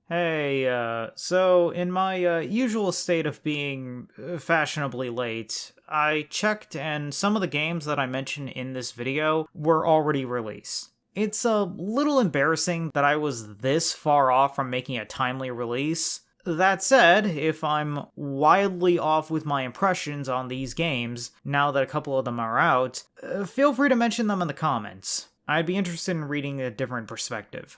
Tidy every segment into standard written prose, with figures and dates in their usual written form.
So in my usual state of being fashionably late, I checked and some of the games that I mentioned in this video were already released. It's a little embarrassing that I was this far off from making a timely release. That said, if I'm wildly off with my impressions on these games, now that a couple of them are out, feel free to mention them in the comments. I'd be interested in reading a different perspective.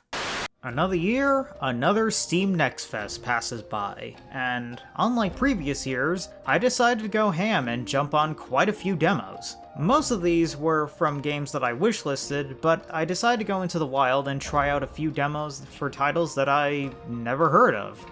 Another year, another Steam Nextfest passes by, and unlike previous years, I decided to go ham and jump on quite a few demos. Most of these were from games that I wishlisted, but I decided to go into the wild and try out a few demos for titles that I never heard of.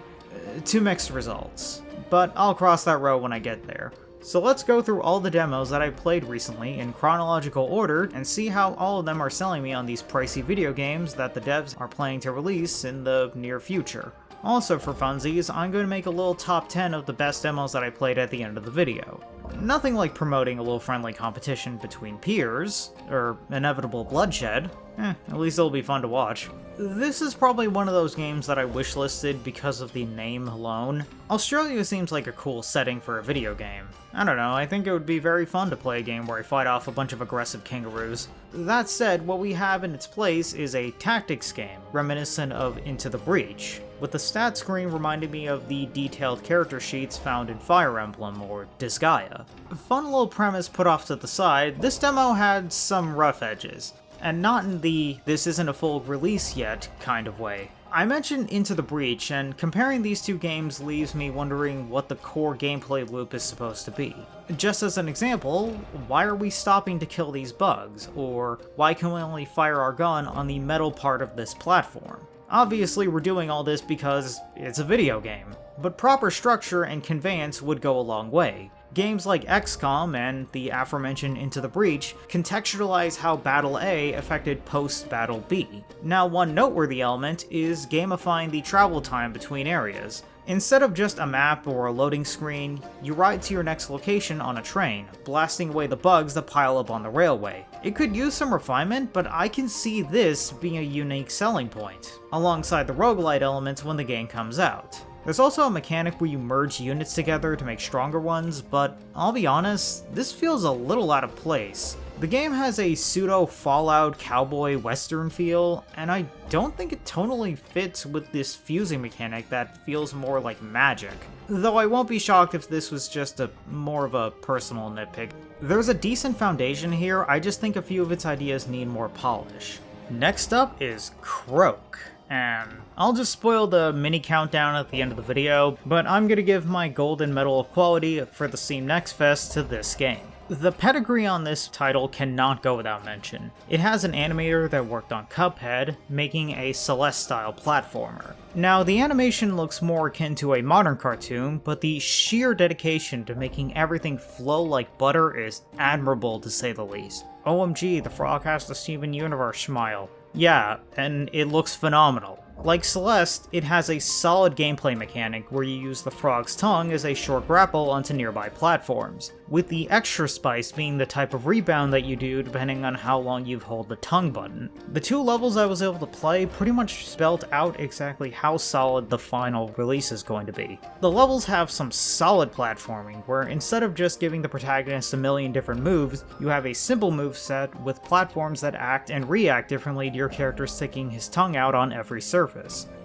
Two mixed results, but I'll cross that road when I get there. So let's go through all the demos that I've played recently in chronological order and see how all of them are selling me on these pricey video games that the devs are planning to release in the near future. Also for funsies, I'm going to make a little top 10 of the best demos that I played at the end of the video. Nothing like promoting a little friendly competition between peers, or inevitable bloodshed. At least it'll be fun to watch. This is probably one of those games that I wishlisted because of the name alone. Australia seems like a cool setting for a video game. I don't know, I think it would be very fun to play a game where I fight off a bunch of aggressive kangaroos. That said, what we have in its place is a tactics game, reminiscent of Into the Breach, with the stat screen reminding me of the detailed character sheets found in Fire Emblem or Disgaea. Fun little premise put off to the side, this demo had some rough edges. And not in the "this isn't a full release yet" kind of way. I mentioned Into the Breach, and comparing these two games leaves me wondering what the core gameplay loop is supposed to be. Just as an example, why are we stopping to kill these bugs? Or why can we only fire our gun on the metal part of this platform? Obviously we're doing all this because it's a video game, but proper structure and conveyance would go a long way. Games like XCOM and the aforementioned Into the Breach contextualize how Battle A affected post-Battle B. Now, one noteworthy element is gamifying the travel time between areas. Instead of just a map or a loading screen, you ride to your next location on a train, blasting away the bugs that pile up on the railway. It could use some refinement, but I can see this being a unique selling point, alongside the roguelite elements when the game comes out. There's also a mechanic where you merge units together to make stronger ones, but I'll be honest, this feels a little out of place. The game has a pseudo-Fallout cowboy western feel, and I don't think it tonally fits with this fusing mechanic that feels more like magic. Though I won't be shocked if this was just more of a personal nitpick. There's a decent foundation here, I just think a few of its ideas need more polish. Next up is Croak. And I'll just spoil the mini countdown at the end of the video, but I'm gonna give my golden medal of quality for the Steam Nextfest to this game. The pedigree on this title cannot go without mention. It has an animator that worked on Cuphead, making a Celeste-style platformer. Now, the animation looks more akin to a modern cartoon, but the sheer dedication to making everything flow like butter is admirable to say the least. OMG, the frog has the Steven Universe smile. Yeah, and it looks phenomenal. Like Celeste, it has a solid gameplay mechanic where you use the frog's tongue as a short grapple onto nearby platforms, with the extra spice being the type of rebound that you do depending on how long you hold the tongue button. The two levels I was able to play pretty much spelled out exactly how solid the final release is going to be. The levels have some solid platforming, where instead of just giving the protagonist a million different moves, you have a simple moveset with platforms that act and react differently to your character sticking his tongue out on every surface.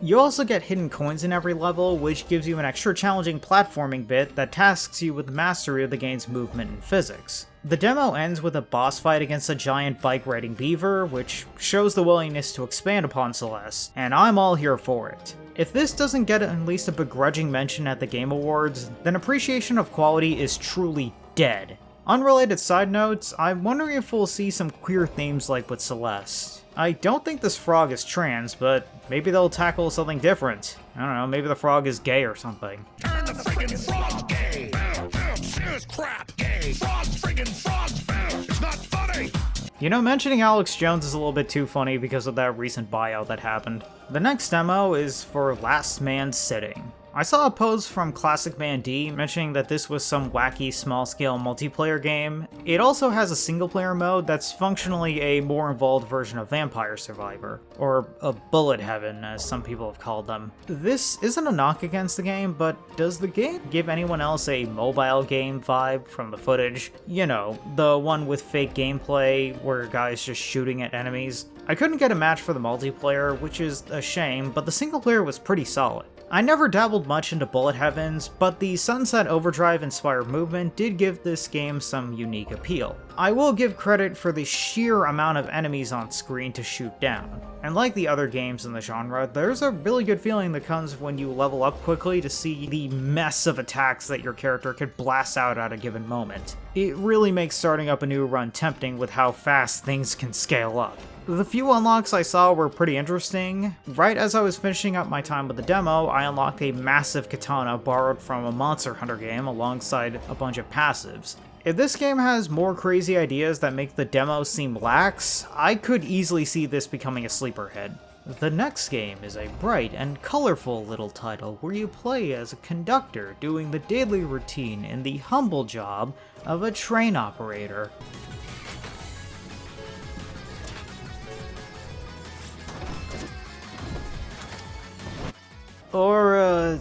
You also get hidden coins in every level, which gives you an extra challenging platforming bit that tasks you with the mastery of the game's movement and physics. The demo ends with a boss fight against a giant bike-riding beaver, which shows the willingness to expand upon Celeste, and I'm all here for it. If this doesn't get at least a begrudging mention at the Game Awards, then appreciation of quality is truly dead. Unrelated side notes, I'm wondering if we'll see some queer themes like with Celeste. I don't think this frog is trans, but maybe they'll tackle something different. I don't know, maybe the frog is gay or something. Turn the friggin' frog gay! Serious crap gay! Frog's friggin' frog! It's not funny! You know, mentioning Alex Jones is a little bit too funny because of that recent buyout that happened. The next demo is for Last Man Sitting. I saw a post from Classic Man D mentioning that this was some wacky small-scale multiplayer game. It also has a single-player mode that's functionally a more involved version of Vampire Survivor, or a bullet heaven as some people have called them. This isn't a knock against the game, but does the game give anyone else a mobile game vibe from the footage? You know, the one with fake gameplay where guys just shooting at enemies. I couldn't get a match for the multiplayer, which is a shame, but the single player was pretty solid. I never dabbled much into bullet heavens, but the Sunset Overdrive inspired movement did give this game some unique appeal. I will give credit for the sheer amount of enemies on screen to shoot down. And like the other games in the genre, there's a really good feeling that comes when you level up quickly to see the mess of attacks that your character could blast out at a given moment. It really makes starting up a new run tempting with how fast things can scale up. The few unlocks I saw were pretty interesting. Right as I was finishing up my time with the demo, I unlocked a massive katana borrowed from a Monster Hunter game alongside a bunch of passives. If this game has more crazy ideas that make the demo seem lax, I could easily see this becoming a sleeper hit. The next game is a bright and colorful little title where you play as a conductor doing the daily routine in the humble job of a train operator. Or,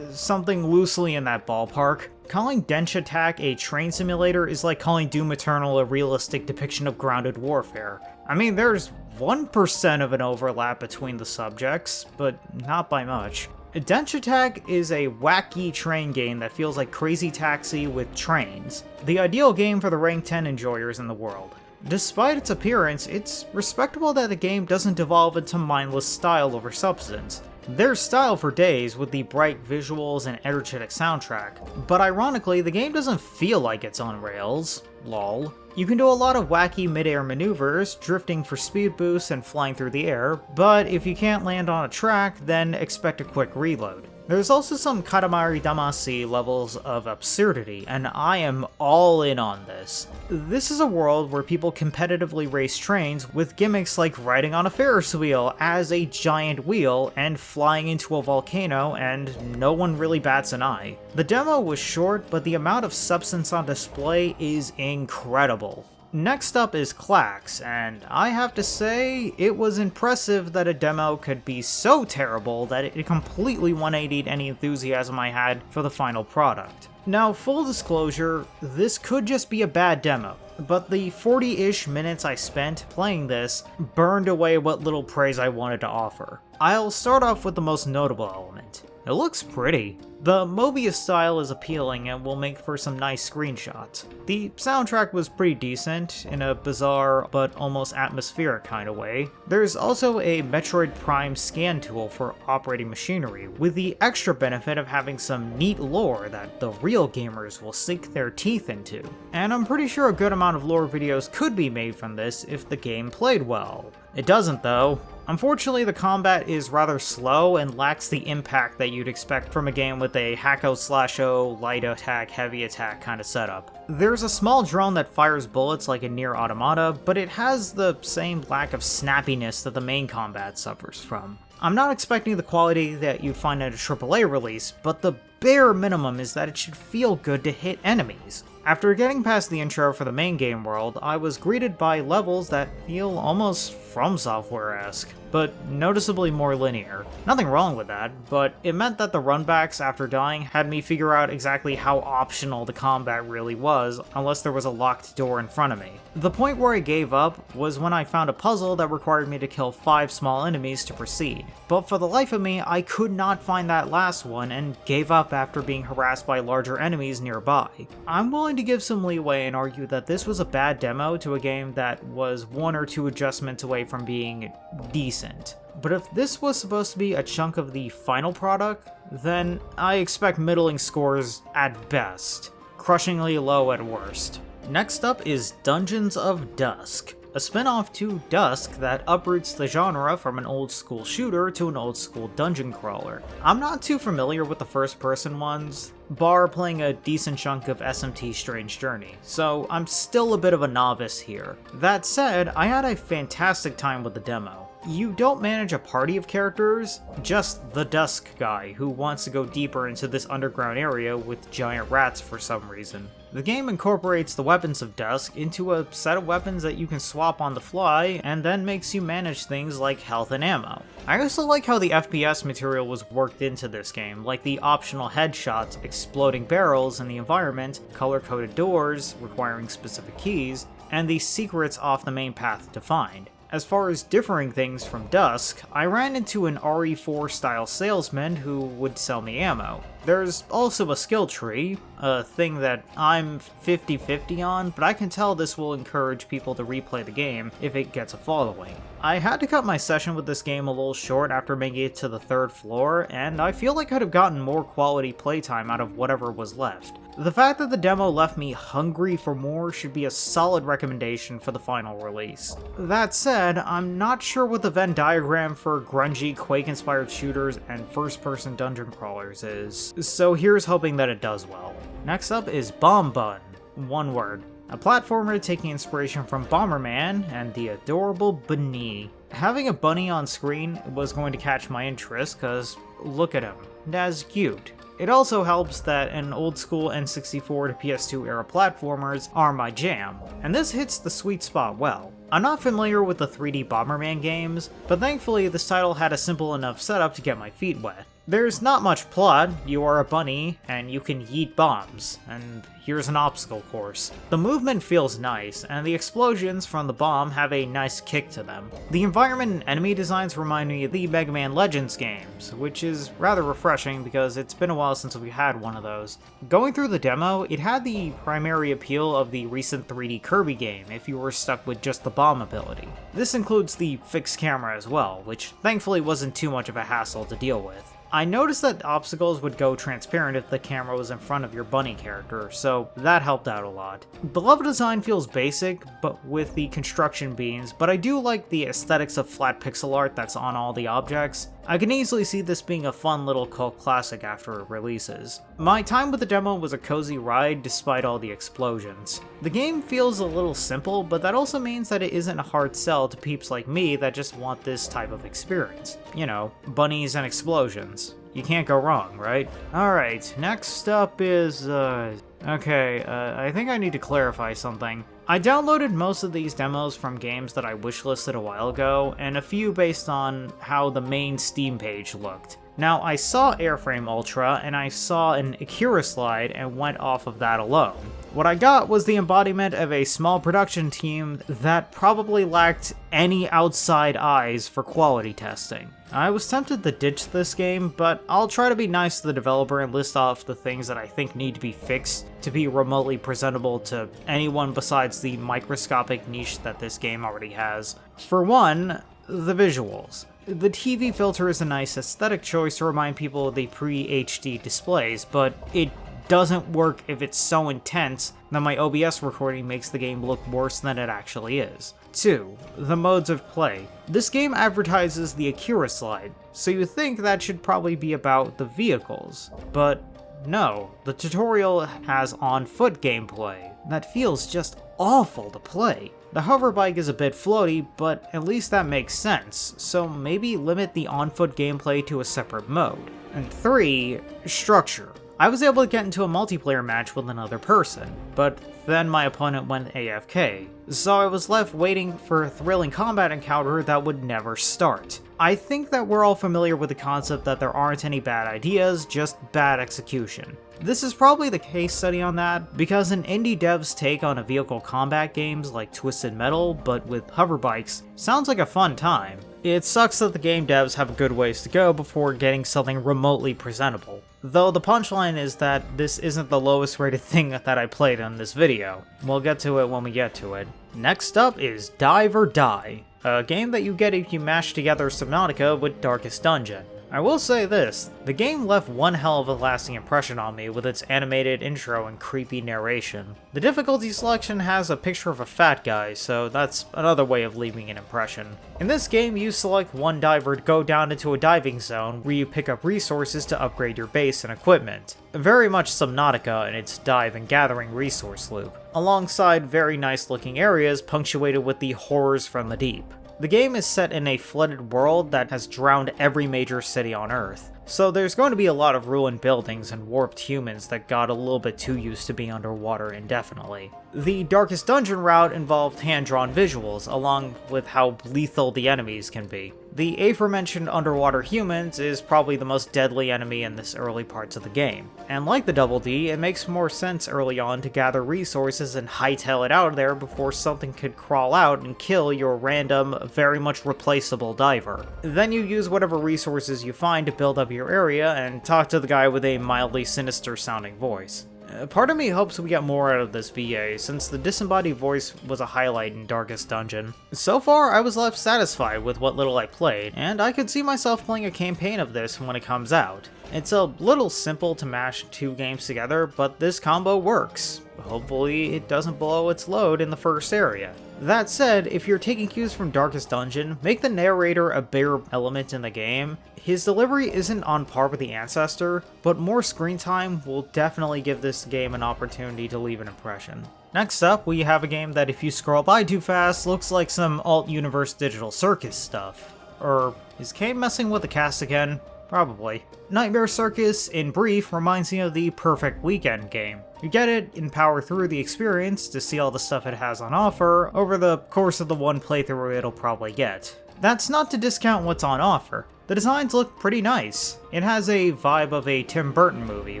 something loosely in that ballpark. Calling Denshattack a train simulator is like calling Doom Eternal a realistic depiction of grounded warfare. I mean, there's 1% of an overlap between the subjects, but not by much. Denshattack is a wacky train game that feels like Crazy Taxi with trains. The ideal game for the rank 10 enjoyers in the world. Despite its appearance, it's respectable that the game doesn't devolve into mindless style over substance. There's style for days with the bright visuals and energetic soundtrack, but ironically, the game doesn't feel like it's on rails. Lol. You can do a lot of wacky mid-air maneuvers, drifting for speed boosts and flying through the air, but if you can't land on a track, then expect a quick reload. There's also some Katamari Damacy levels of absurdity, and I am all in on this. This is a world where people competitively race trains with gimmicks like riding on a Ferris wheel as a giant wheel and flying into a volcano, and no one really bats an eye. The demo was short, but the amount of substance on display is incredible. Next up is CALX, and I have to say, it was impressive that a demo could be so terrible that it completely 180'd any enthusiasm I had for the final product. Now, full disclosure, this could just be a bad demo, but the 40-ish minutes I spent playing this burned away what little praise I wanted to offer. I'll start off with the most notable element. It looks pretty. The Mobius style is appealing and will make for some nice screenshots. The soundtrack was pretty decent, in a bizarre but almost atmospheric kind of way. There's also a Metroid Prime scan tool for operating machinery, with the extra benefit of having some neat lore that the real gamers will sink their teeth into. And I'm pretty sure a good amount of lore videos could be made from this if the game played well. It doesn't though. Unfortunately, the combat is rather slow and lacks the impact that you'd expect from a game with a hacko/o, light attack, heavy attack kind of setup. There's a small drone that fires bullets like in Nier Automata, but it has the same lack of snappiness that the main combat suffers from. I'm not expecting the quality that you'd find in a AAA release, but the bare minimum is that it should feel good to hit enemies. After getting past the intro for the main game world, I was greeted by levels that feel almost From Software-esque, but noticeably more linear. Nothing wrong with that, but it meant that the runbacks after dying had me figure out exactly how optional the combat really was, unless there was a locked door in front of me. The point where I gave up was when I found a puzzle that required me to kill 5 small enemies to proceed. But for the life of me, I could not find that last one and gave up after being harassed by larger enemies nearby. I'm willing to give some leeway and argue that this was a bad demo to a game that was 1 or 2 adjustments away from being decent. But if this was supposed to be a chunk of the final product, then I expect middling scores at best, crushingly low at worst. Next up is Dungeons of Dusk, a spin-off to Dusk that uproots the genre from an old-school shooter to an old-school dungeon crawler. I'm not too familiar with the first-person ones, bar playing a decent chunk of SMT Strange Journey, so I'm still a bit of a novice here. That said, I had a fantastic time with the demo. You don't manage a party of characters, just the DUSK guy who wants to go deeper into this underground area with giant rats for some reason. The game incorporates the weapons of DUSK into a set of weapons that you can swap on the fly, and then makes you manage things like health and ammo. I also like how the FPS material was worked into this game, like the optional headshots, exploding barrels in the environment, color-coded doors requiring specific keys, and the secrets off the main path to find. As far as differing things from DUSK, I ran into an RE4 style salesman who would sell me ammo. There's also a skill tree, a thing that I'm 50-50 on, but I can tell this will encourage people to replay the game if it gets a following. I had to cut my session with this game a little short after making it to the 3rd floor, and I feel like I could have gotten more quality playtime out of whatever was left. The fact that the demo left me hungry for more should be a solid recommendation for the final release. That said, I'm not sure what the Venn diagram for grungy, Quake-inspired shooters and first-person dungeon crawlers is, so here's hoping that it does well. Next up is Bombun, one word. A platformer taking inspiration from Bomberman and the adorable bunny. Having a bunny on screen was going to catch my interest, cause look at him, that's cute. It also helps that an old school N64 to PS2 era platformers are my jam, and this hits the sweet spot well. I'm not familiar with the 3D Bomberman games, but thankfully this title had a simple enough setup to get my feet wet. There's not much plot, you are a bunny, and you can yeet bombs, and here's an obstacle course. The movement feels nice, and the explosions from the bomb have a nice kick to them. The environment and enemy designs remind me of the Mega Man Legends games, which is rather refreshing because it's been a while since we had one of those. Going through the demo, it had the primary appeal of the recent 3D Kirby game if you were stuck with just the bomb ability. This includes the fixed camera as well, which thankfully wasn't too much of a hassle to deal with. I noticed that obstacles would go transparent if the camera was in front of your bunny character, so that helped out a lot. The level design feels basic, but with the construction beams, but I do like the aesthetics of flat pixel art that's on all the objects. I can easily see this being a fun little cult classic after it releases. My time with the demo was a cozy ride despite all the explosions. The game feels a little simple, but that also means that it isn't a hard sell to peeps like me that just want this type of experience. You know, bunnies and explosions. You can't go wrong, right? Alright, next up is, I think I need to clarify something. I downloaded most of these demos from games that I wishlisted a while ago, and a few based on how the main Steam page looked. Now, I saw Airframe Ultra, and I saw an Akira slide and went off of that alone. What I got was the embodiment of a small production team that probably lacked any outside eyes for quality testing. I was tempted to ditch this game, but I'll try to be nice to the developer and list off the things that I think need to be fixed to be remotely presentable to anyone besides the microscopic niche that this game already has. For one, the visuals. The TV filter is a nice aesthetic choice to remind people of the pre-HD displays, but it doesn't work if it's so intense that my OBS recording makes the game look worse than it actually is. 2. The modes of play. This game advertises the Akira slide, so you think that should probably be about the vehicles, but no, the tutorial has on-foot gameplay that feels just awful to play. The hoverbike is a bit floaty, but at least that makes sense, so maybe limit the on-foot gameplay to a separate mode. And 3. Structure. I was able to get into a multiplayer match with another person, but then my opponent went AFK, so I was left waiting for a thrilling combat encounter that would never start. I think that we're all familiar with the concept that there aren't any bad ideas, just bad execution. This is probably the case study on that, because an indie dev's take on a vehicle combat games like Twisted Metal, but with hoverbikes, sounds like a fun time. It sucks that the game devs have a good ways to go before getting something remotely presentable. Though the punchline is that this isn't the lowest rated thing that I played in this video. We'll get to it when we get to it. Next up is Dive or Die, a game that you get if you mash together Subnautica with Darkest Dungeon. I will say this, the game left one hell of a lasting impression on me with its animated intro and creepy narration. The difficulty selection has a picture of a fat guy, so that's another way of leaving an impression. In this game, you select one diver to go down into a diving zone where you pick up resources to upgrade your base and equipment. Very much Subnautica in its dive and gathering resource loop, alongside very nice looking areas punctuated with the horrors from the deep. The game is set in a flooded world that has drowned every major city on Earth, so there's going to be a lot of ruined buildings and warped humans that got a little bit too used to being underwater indefinitely. The Darkest Dungeon route involved hand-drawn visuals, along with how lethal the enemies can be. The aforementioned underwater humans is probably the most deadly enemy in this early parts of the game, and like the Double D, it makes more sense early on to gather resources and hightail it out of there before something could crawl out and kill your random, very much replaceable diver. Then you use whatever resources you find to build up your area and talk to the guy with a mildly sinister sounding voice. Part of me hopes we get more out of this VA, since the disembodied voice was a highlight in Darkest Dungeon. So far, I was left satisfied with what little I played, and I could see myself playing a campaign of this when it comes out. It's a little simple to mash two games together, but this combo works. Hopefully, it doesn't blow its load in the first area. That said, if you're taking cues from Darkest Dungeon, make the narrator a bigger element in the game. His delivery isn't on par with the Ancestor, but more screen time will definitely give this game an opportunity to leave an impression. Next up, we have a game that if you scroll by too fast, looks like some alt-universe digital Circus stuff. Or is Kane messing with the cast again? Probably. Nightmare Circus, in brief, reminds me of the Perfect Weekend game. You get it and power through the experience to see all the stuff it has on offer over the course of the one playthrough it'll probably get. That's not to discount what's on offer. The designs look pretty nice. It has a vibe of a Tim Burton movie,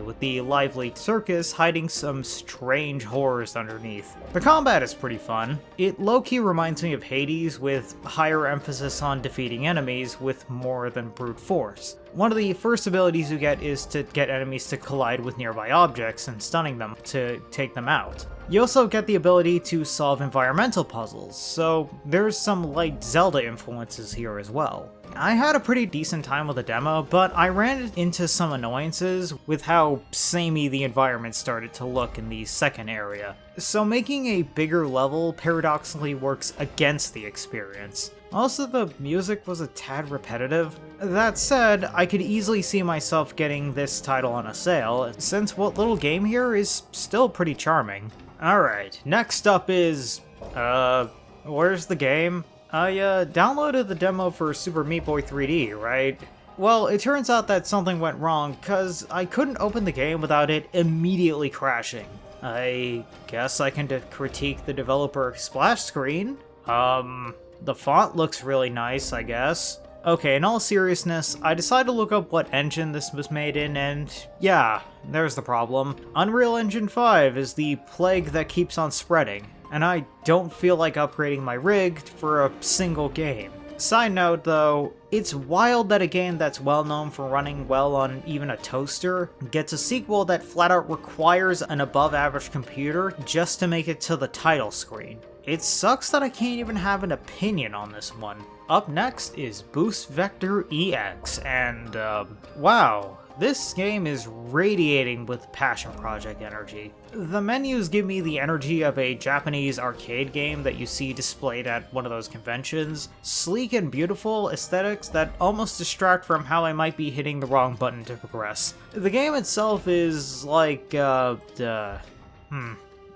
with the lively circus hiding some strange horrors underneath. The combat is pretty fun. It low-key reminds me of Hades, with higher emphasis on defeating enemies with more than brute force. One of the first abilities you get is to get enemies to collide with nearby objects and stunning them to take them out. You also get the ability to solve environmental puzzles, so there's some light Zelda influences here as well. I had a pretty decent time with the demo, but I ran into some annoyances with how samey the environment started to look in the second area. So making a bigger level paradoxically works against the experience. Also, the music was a tad repetitive. That said, I could easily see myself getting this title on a sale, since what little game here is still pretty charming. Alright, next up is... where's the game? I downloaded the demo for Super Meat Boy 3D, right? Well, it turns out that something went wrong, cause I couldn't open the game without it immediately crashing. I guess I can critique the developer splash screen? The font looks really nice, I guess. Okay, in all seriousness, I decided to look up what engine this was made in, and yeah, there's the problem. Unreal Engine 5 is the plague that keeps on spreading, and I don't feel like upgrading my rig for a single game. Side note though, it's wild that a game that's well known for running well on even a toaster gets a sequel that flat out requires an above average computer just to make it to the title screen. It sucks that I can't even have an opinion on this one. Up next is Boost Vector EX, and wow, this game is radiating with passion project energy. The menus give me the energy of a Japanese arcade game that you see displayed at one of those conventions. Sleek and beautiful aesthetics that almost distract from how I might be hitting the wrong button to progress. The game itself is like,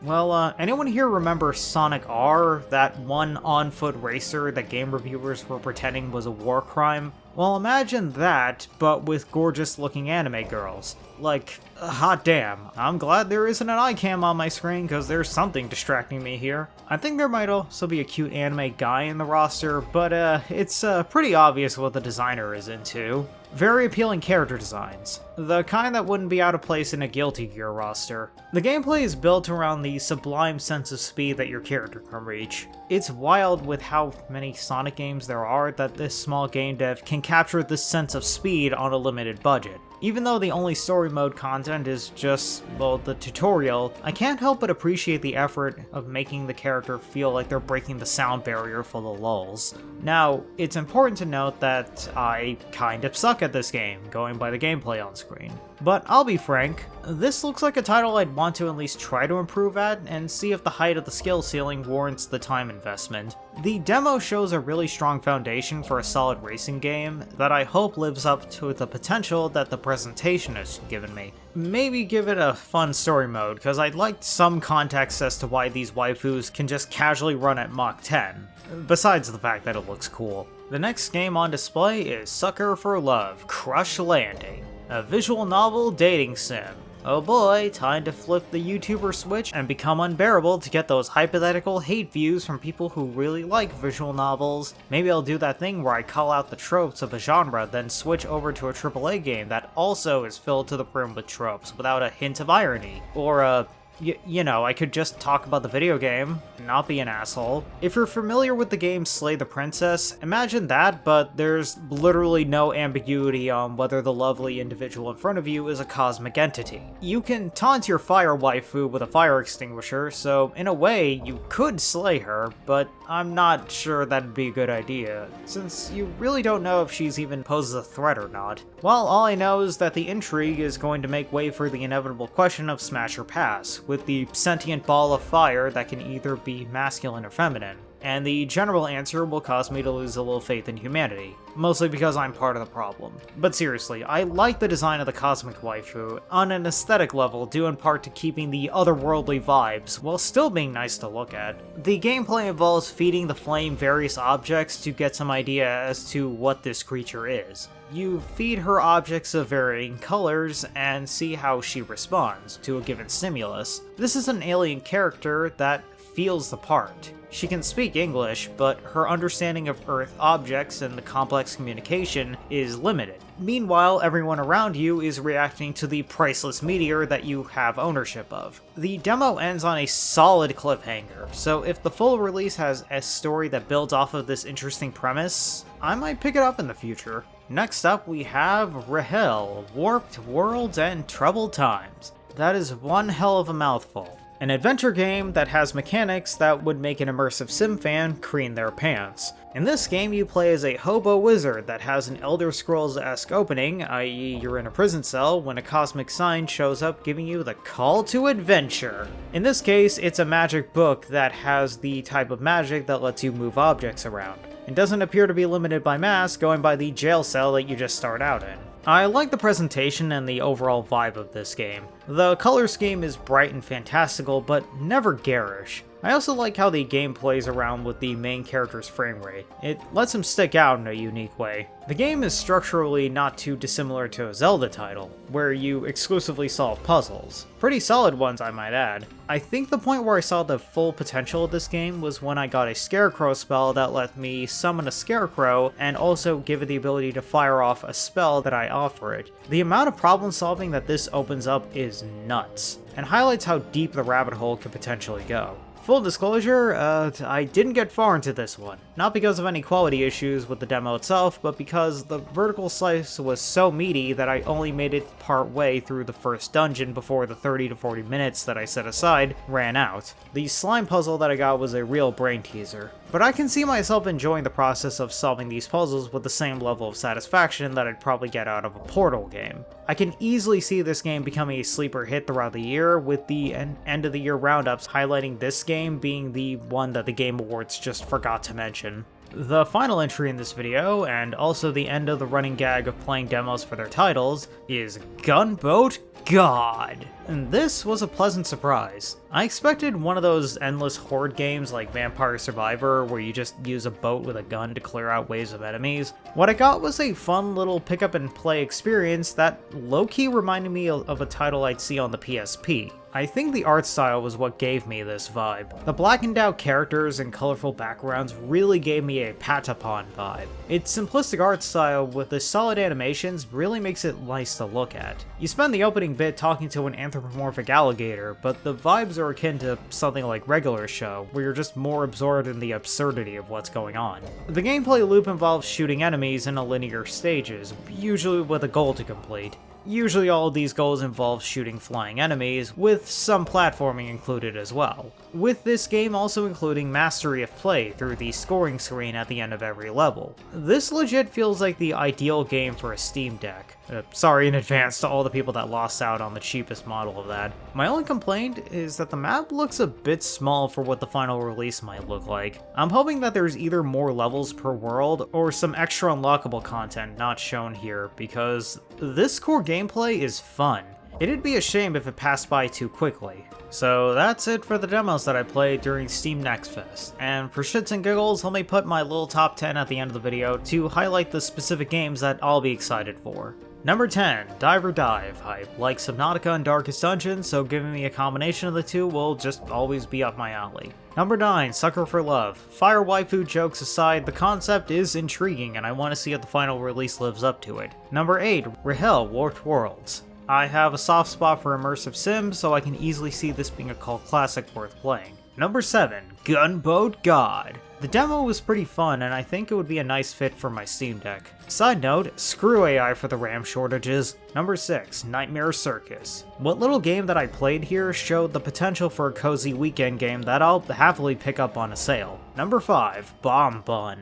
Well, anyone here remember Sonic R, that one on-foot racer that game reviewers were pretending was a war crime? Well, imagine that, but with gorgeous-looking anime girls. Like, hot damn. I'm glad there isn't an iCam on my screen, because there's something distracting me here. I think there might also be a cute anime guy in the roster, but it's pretty obvious what the designer is into. Very appealing character designs, the kind that wouldn't be out of place in a Guilty Gear roster. The gameplay is built around the sublime sense of speed that your character can reach. It's wild with how many Sonic games there are that this small game dev can capture this sense of speed on a limited budget. Even though the only story mode content is just, well, the tutorial, I can't help but appreciate the effort of making the character feel like they're breaking the sound barrier full of lulls. Now, it's important to note that I kind of suck at this game, going by the gameplay on screen. screen. But I'll be frank, this looks like a title I'd want to at least try to improve at and see if the height of the skill ceiling warrants the time investment. The demo shows a really strong foundation for a solid racing game that I hope lives up to the potential that the presentation has given me. Maybe give it a fun story mode, because I'd like some context as to why these waifus can just casually run at Mach 10, besides the fact that it looks cool. The next game on display is Sucker for Love: Crush Landing, a visual novel dating sim. Oh boy, time to flip the YouTuber switch and become unbearable to get those hypothetical hate views from people who really like visual novels. Maybe I'll do that thing where I call out the tropes of a genre, then switch over to a AAA game that also is filled to the brim with tropes without a hint of irony. Or you know, I could just talk about the video game, not be an asshole. If you're familiar with the game Slay the Princess, imagine that, but there's literally no ambiguity on whether the lovely individual in front of you is a cosmic entity. You can taunt your fire waifu with a fire extinguisher, so in a way, you could slay her, but I'm not sure that'd be a good idea, since you really don't know if she's even poses a threat or not. Well, all I know is that the intrigue is going to make way for the inevitable question of smash or pass, with the sentient ball of fire that can either be masculine or feminine, and the general answer will cause me to lose a little faith in humanity, mostly because I'm part of the problem. But seriously, I like the design of the cosmic waifu, on an aesthetic level due in part to keeping the otherworldly vibes, while still being nice to look at. The gameplay involves feeding the flame various objects to get some idea as to what this creature is. You feed her objects of varying colors and see how she responds to a given stimulus. This is an alien character that feels the part. She can speak English, but her understanding of Earth objects and the complex communication is limited. Meanwhile, everyone around you is reacting to the priceless meteor that you have ownership of. The demo ends on a solid cliffhanger, so if the full release has a story that builds off of this interesting premise, I might pick it up in the future. Next up, we have Rhell: Warped Worlds and Troubled Times. That is one hell of a mouthful. An adventure game that has mechanics that would make an immersive sim fan cream their pants. In this game, you play as a hobo wizard that has an Elder Scrolls-esque opening, i.e. you're in a prison cell when a cosmic sign shows up giving you the call to adventure. In this case, it's a magic book that has the type of magic that lets you move objects around. It doesn't appear to be limited by mass, going by the jail cell that you just start out in. I like the presentation and the overall vibe of this game. The color scheme is bright and fantastical, but never garish. I also like how the game plays around with the main character's frame rate. It lets him stick out in a unique way. The game is structurally not too dissimilar to a Zelda title, where you exclusively solve puzzles. Pretty solid ones, I might add. I think the point where I saw the full potential of this game was when I got a Scarecrow spell that let me summon a Scarecrow and also give it the ability to fire off a spell that I offer it. The amount of problem solving that this opens up is nuts, and highlights how deep the rabbit hole could potentially go. Full disclosure, I didn't get far into this one. Not because of any quality issues with the demo itself, but because the vertical slice was so meaty that I only made it part way through the first dungeon before the 30 to 40 minutes that I set aside ran out. The slime puzzle that I got was a real brain teaser. But I can see myself enjoying the process of solving these puzzles with the same level of satisfaction that I'd probably get out of a Portal game. I can easily see this game becoming a sleeper hit throughout the year, with the end of the year roundups highlighting this game being the one that the Game Awards just forgot to mention. The final entry in this video, and also the end of the running gag of playing demos for their titles, is Gunboat God. And this was a pleasant surprise. I expected one of those endless horde games like Vampire Survivor where you just use a boat with a gun to clear out waves of enemies. What I got was a fun little pick up and play experience that low-key reminded me of a title I'd see on the PSP. I think the art style was what gave me this vibe. The blackened out characters and colorful backgrounds really gave me a Patapon vibe. Its simplistic art style with the solid animations really makes it nice to look at. You spend the opening bit talking to an anthropomorphic alligator, but the vibes are akin to something like Regular Show, where you're just more absorbed in the absurdity of what's going on. The gameplay loop involves shooting enemies in a linear stages, usually with a goal to complete. Usually all of these goals involve shooting flying enemies, with some platforming included as well. With this game also including mastery of play through the scoring screen at the end of every level. This legit feels like the ideal game for a Steam Deck. Sorry in advance to all the people that lost out on the cheapest model of that. My only complaint is that the map looks a bit small for what the final release might look like. I'm hoping that there's either more levels per world or some extra unlockable content not shown here, because this core gameplay is fun. It'd be a shame if it passed by too quickly. So that's it for the demos that I played during Steam Nextfest, and for shits and giggles, let me put my little top 10 at the end of the video to highlight the specific games that I'll be excited for. Number 10, Dive or Dive. I like Subnautica and Darkest Dungeon, so giving me a combination of the two will just always be up my alley. Number 9, Sucker for Love. Fire waifu jokes aside, the concept is intriguing and I want to see if the final release lives up to it. Number 8, Rhell Warped Worlds. I have a soft spot for immersive sims, so I can easily see this being a cult classic worth playing. Number 7, Gunboat God. The demo was pretty fun, and I think it would be a nice fit for my Steam Deck. Side note, screw AI for the RAM shortages. Number 6, Nightmare Circus. What little game that I played here showed the potential for a cozy weekend game that I'll happily pick up on a sale. Number 5, Bombun.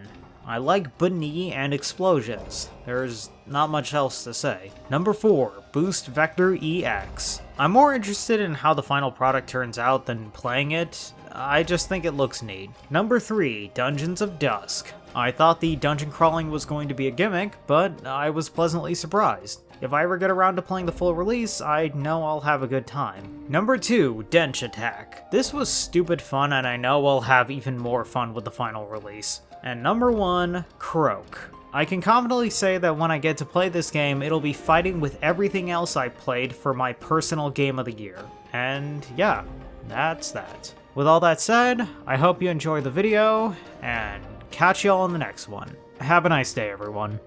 I like bunny and explosions. There's not much else to say. Number 4, Boost Vector EX. I'm more interested in how the final product turns out than playing it. I just think it looks neat. Number 3, Dungeons of Dusk. I thought the dungeon crawling was going to be a gimmick, but I was pleasantly surprised. If I ever get around to playing the full release, I know I'll have a good time. Number 2, Denshattack. This was stupid fun, and I know I'll have even more fun with the final release. And number 1, Croak. I can confidently say that when I get to play this game, it'll be fighting with everything else I played for my personal game of the year. And yeah, that's that. With all that said, I hope you enjoyed the video, and catch y'all in the next one. Have a nice day, everyone.